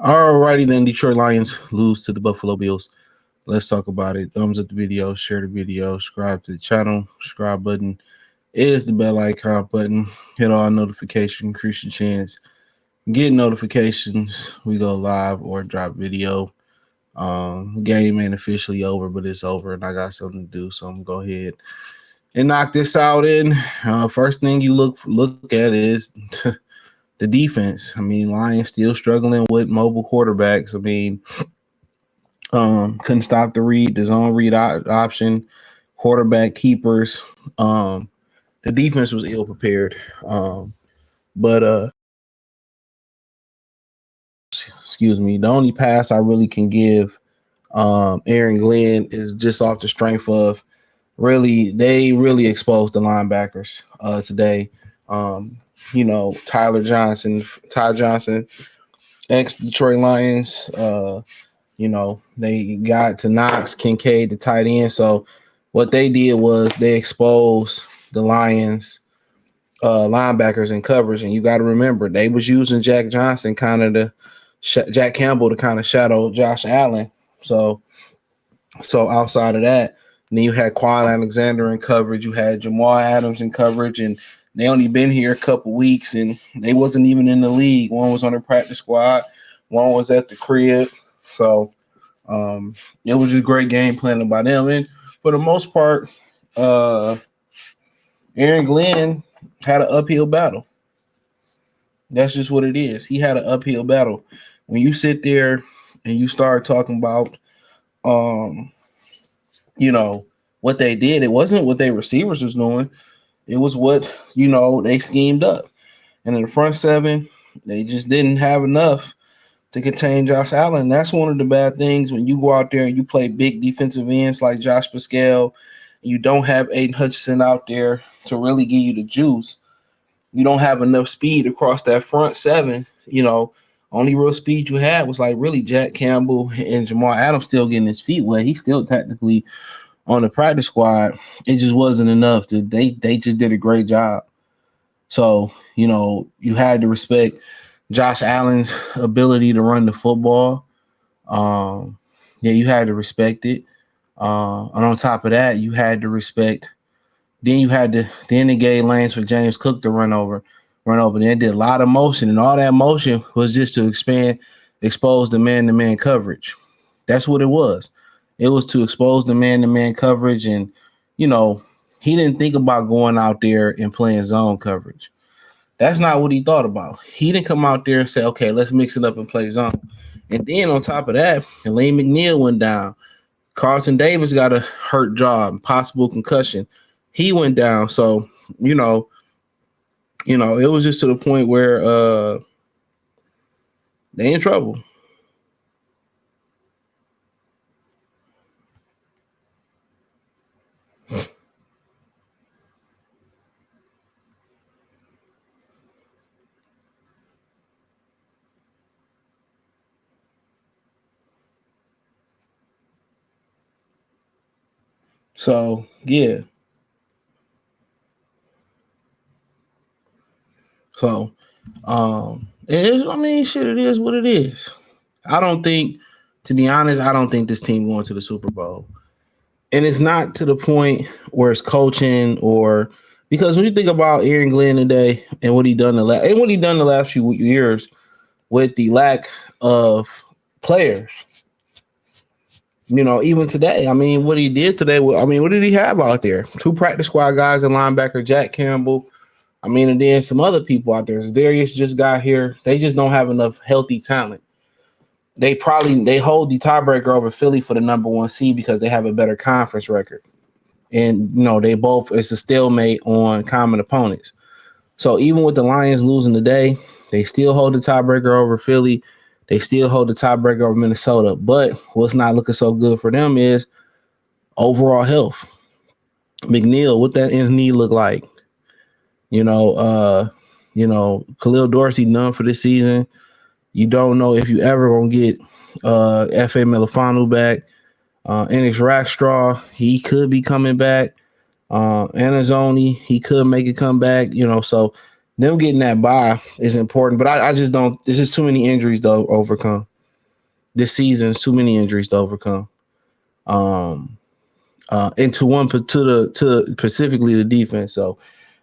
Alrighty then, Detroit Lions lose to the Buffalo Bills. Let's talk about it. Thumbs up the video, share the video, subscribe to the channel. Subscribe button is the bell icon button. Hit all notifications, increase your chance. Get notifications. We go live or drop video. Game ain't officially over, but it's over, and I got something to do, so I'm gonna go ahead and knock this out. In first thing you look at is the defense. I mean, Lions still struggling with mobile quarterbacks. I mean, couldn't stop the zone read option, quarterback keepers. The defense was ill prepared. But excuse me, the only pass I really can give Aaron Glenn is just off the strength of they really exposed the linebackers today. Ty Johnson, ex Detroit Lions. They got to Knox, Kincaid, the tight end. So what they did was they exposed the Lions linebackers in coverage, and you got to remember they was using Jack Campbell to kind of shadow Josh Allen. So outside of that, then you had Quan Alexander in coverage, you had Jamal Adams in coverage, and they only been here a couple weeks, and they wasn't even in the league. One was on the practice squad, one was at the crib. So it was just great game planning by them. And for the most part, Aaron Glenn had an uphill battle. That's just what it is. He had an uphill battle. When you sit there and you start talking about, what they did, it wasn't what their receivers was doing. It was what, they schemed up. And in the front seven, they just didn't have enough to contain Josh Allen. That's one of the bad things when you go out there and you play big defensive ends like Josh Pascal, and you don't have Aiden Hutchinson out there to really give you the juice. You don't have enough speed across that front seven. Only real speed you had was like really Jack Campbell and Jamal Adams still getting his feet wet. He's still technically on the practice squad. It just wasn't enough. They just did a great job. So, you had to respect Josh Allen's ability to run the football. You had to respect it. And on top of that, you had to respect. Then they gave lanes for James Cook to run over. They did a lot of motion, and all that motion was just to expose the man-to-man coverage. That's what it was. It was to expose the man-to-man coverage, and he didn't think about going out there and playing zone coverage. That's not what he thought about. He didn't come out there and say, okay, let's mix it up and play zone. And then on top of that, Elaine McNeil went down. Carlton Davis got a hurt jaw, possible concussion. He went down. So, it was just to the point where they in trouble. So, yeah. So, it is what it is. To be honest, I don't think this team going to the Super Bowl. And it's not to the point where it's coaching because when you think about Aaron Glenn today and what he done the last few years with the lack of players, even today, what he did today, what did he have out there? 2 practice squad guys and linebacker, Jack Campbell. And then some other people out there. Darius just got here. They just don't have enough healthy talent. They hold the tiebreaker over Philly for the number 1 seed because they have a better conference record. And, it's a stalemate on common opponents. So even with the Lions losing today, they still hold the tiebreaker over Philly. They still hold the tiebreaker over Minnesota. But what's not looking so good for them is overall health. McNeil, what that knee look like? Khalil Dorsey done for this season. You don't know if you ever gonna get F.A. Melifanu back. Enix Rackstraw, he could be coming back. Anazzoni, he could make a comeback. So them getting that bye is important. But I just don't. There's just too many injuries to overcome. this season's too many injuries to overcome. Um, and to specifically the defense. So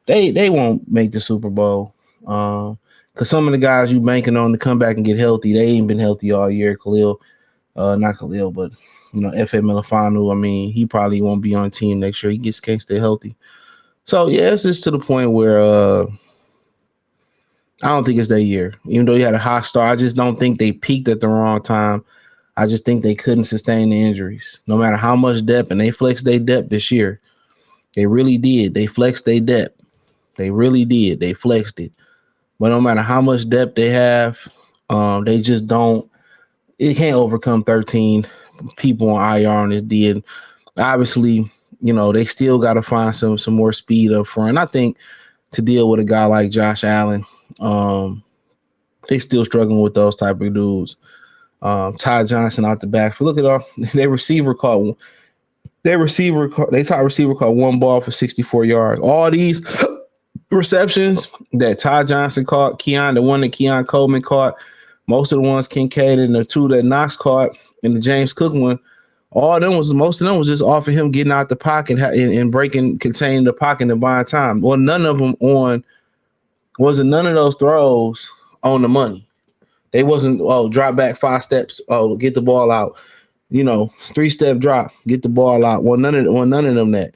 they won't make the Super Bowl. Because some of the guys you banking on to come back and get healthy, they ain't been healthy all year. Not Khalil, but F.A. Melifanu. I mean, he probably won't be on the team next year. He just can't stay healthy. So yeah, it's just to the point where I don't think it's their year. Even though he had a hot start, I just don't think they peaked at the wrong time. I just think they couldn't sustain the injuries, no matter how much depth, and they flexed their depth this year. They really did. They flexed their depth. They really did. They flexed it. But no matter how much depth they have, they just don't. It can't overcome 13 people on IR on this D. And obviously, they still got to find some more speed up front. I think to deal with a guy like Josh Allen, they still struggling with those type of dudes. Ty Johnson out the back. Look at all their receiver caught. Their top receiver caught one ball for 64 yards. All these receptions that Ty Johnson caught, the one that Keon Coleman caught, most of the ones Kincaid and the two that Knox caught, and the James Cook one, most of them was just off of him getting out the pocket and containing the pocket and buying time. Well, none of those throws on the money. They wasn't drop back 5 steps, get the ball out. 3-step drop, get the ball out. None of them that.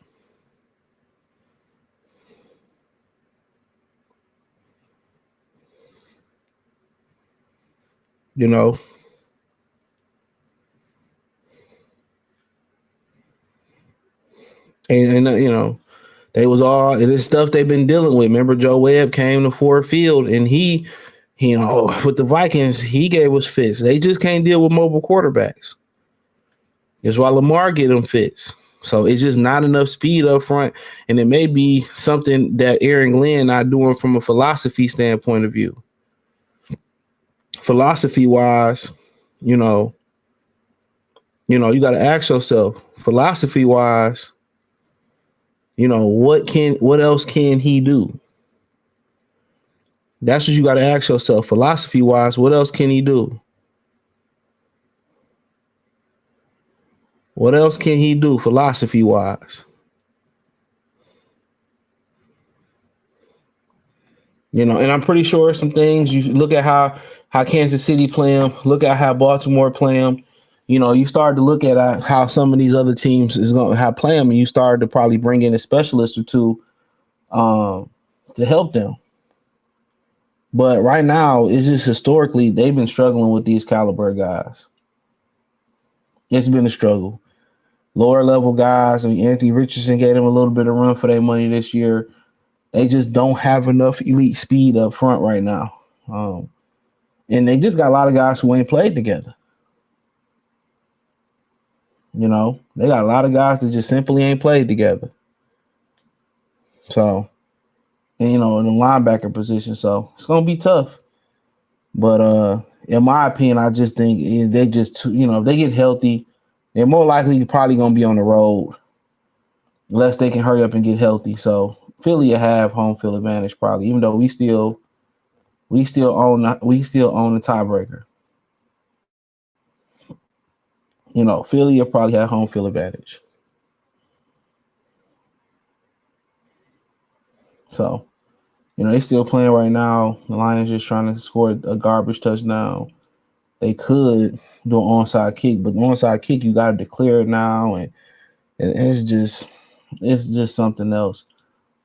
And they was all this stuff they've been dealing with. Remember, Joe Webb came to Ford Field, and he with the Vikings, he gave us fits. They just can't deal with mobile quarterbacks. It's why Lamar get them fits. So it's just not enough speed up front, and it may be something that Aaron Glenn not doing from a philosophy standpoint of view. Philosophy wise, you got to ask yourself, philosophy wise, what else can he do? That's what you got to ask yourself. Philosophy wise, what else can he do? What else can he do philosophy wise? And I'm pretty sure some things you look at how Kansas City play them, look at how Baltimore play them. You start to look at how some of these other teams is going to play them, and you start to probably bring in a specialist or two to help them. But right now, it's just historically they've been struggling with these caliber guys. It's been a struggle. Lower level guys, Anthony Richardson gave them a little bit of run for their money this year. They just don't have enough elite speed up front right now. And they just got a lot of guys who ain't played together. They got a lot of guys that just simply ain't played together. So, and, in the linebacker position. So it's going to be tough. But in my opinion, I just think they just, if they get healthy, they're more likely probably going to be on the road unless they can hurry up and get healthy. So Philly will have home field advantage probably, even though we still own the tiebreaker. Philly will probably have home field advantage. So, they still playing right now. The Lions just trying to score a garbage touchdown. They could do an onside kick, but the onside kick you got to declare it now, and it's just something else.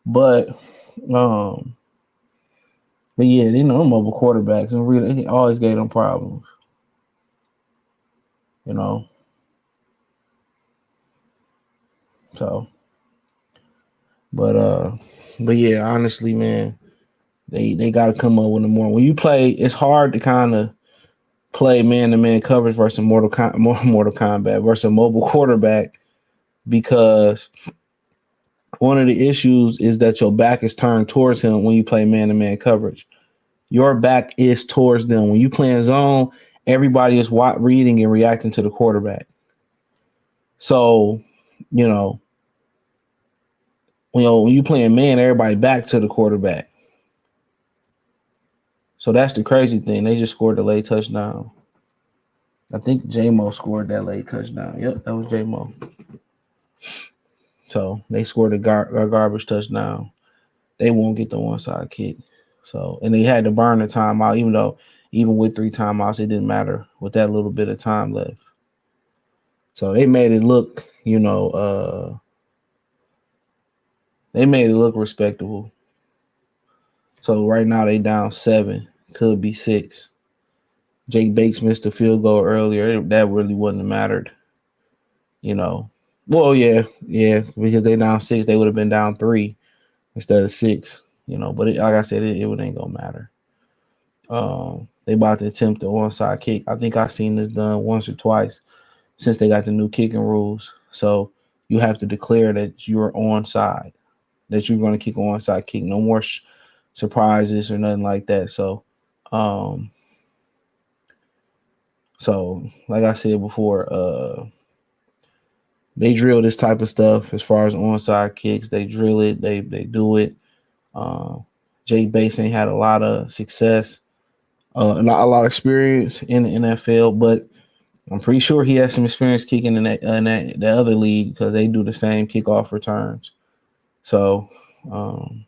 But yeah, mobile quarterbacks and really always gave them problems. So, but yeah, honestly, man, they got to come up with a more. When you play, it's hard to kind of play man-to-man coverage versus Mortal Kombat versus a mobile quarterback, because one of the issues is that your back is turned towards him when you play man-to-man coverage. Your back is towards them. When you play in zone, everybody is reading and reacting to the quarterback. So, when you playing man, everybody back to the quarterback. So that's the crazy thing. They just scored a late touchdown. I think J-Mo scored that late touchdown. Yep, that was J-Mo. So they scored a garbage touchdown. They won't get the onside kick. So, and they had to burn the timeout, even though even with three timeouts, it didn't matter with that little bit of time left. So they made it look, they made it look respectable. So right now they down 7, could be 6. Jake Bates missed a field goal earlier. That really wouldn't have mattered, you know. Well, yeah, because they down 6, they would have been down 3 instead of 6, But like I said, it ain't gonna matter. They about to attempt the onside kick. I think I've seen this done once or twice since they got the new kicking rules. So you have to declare that you're onside, that you're going to kick an onside kick. No more surprises or nothing like that. Um, so like I said before, they drill this type of stuff as far as onside kicks. They drill it. They do it. Uh, Jay Bates ain't had a lot of success, not a lot of experience in the NFL, but I'm pretty sure he has some experience kicking in that other league because they do the same kickoff returns. So, I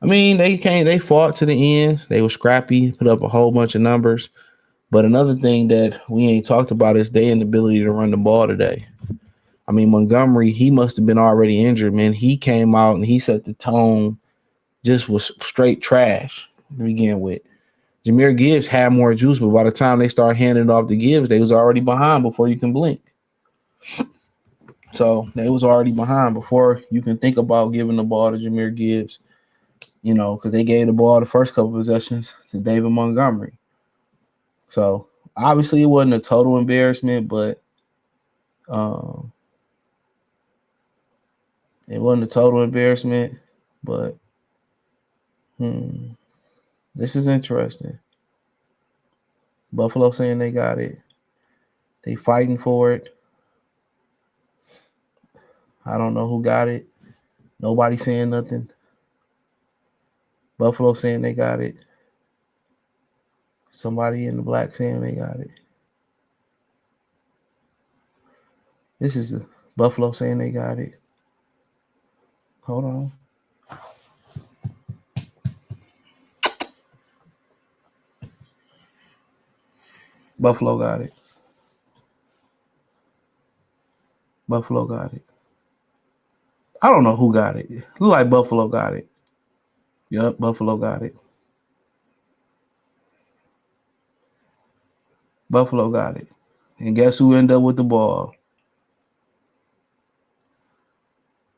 mean, they fought to the end. They were scrappy, put up a whole bunch of numbers. But another thing that we ain't talked about is their inability to run the ball today. I mean, Montgomery, he must have been already injured, man. He came out and he set the tone, just was straight trash to begin with. Jahmyr Gibbs had more juice, but by the time they started handing it off to Gibbs, they was already behind before you can blink. So they was already behind before you can think about giving the ball to Jahmyr Gibbs, because they gave the ball the first couple possessions to David Montgomery. So obviously it wasn't a total embarrassment, but um, it wasn't a total embarrassment. But this is interesting. Buffalo saying they got it. They fighting for it. I don't know who got it. Nobody saying nothing. Buffalo saying they got it. Somebody in the black saying they got it. This is the Buffalo saying they got it. Hold on. Buffalo got it. Buffalo got it. I don't know who got it. Look like Buffalo got it. Yep, Buffalo got it. Buffalo got it. And guess who ended up with the ball?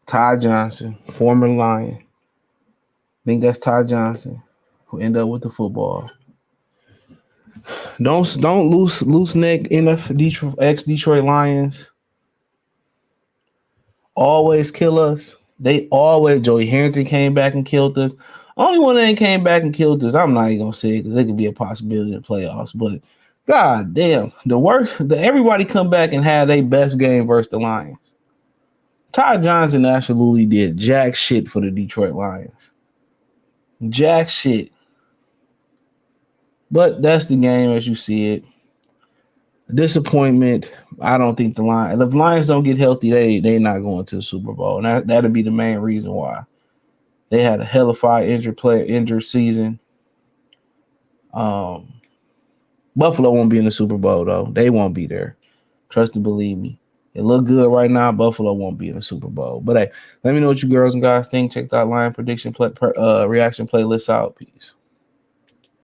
Ty Johnson, former Lion. I think that's Ty Johnson who ended up with the football. Don't loose neck ex Detroit Lions always kill us. They always Joey Harrington came back and killed us. Only one that came back and killed us, I'm not even gonna say it because it could be a possibility of playoffs. But god damn, everybody come back and have their best game versus the Lions. Ty Johnson absolutely did jack shit for the Detroit Lions. Jack shit. But that's the game as you see it. Disappointment. I don't think the Lions don't get healthy, they not going to the Super Bowl. And that'll be the main reason why. They had a hellified injured season. Buffalo won't be in the Super Bowl though. They won't be there. Trust and believe me. It look good right now. Buffalo won't be in the Super Bowl. But hey, let me know what you girls and guys think. Check that Lion prediction reaction playlist out. Peace.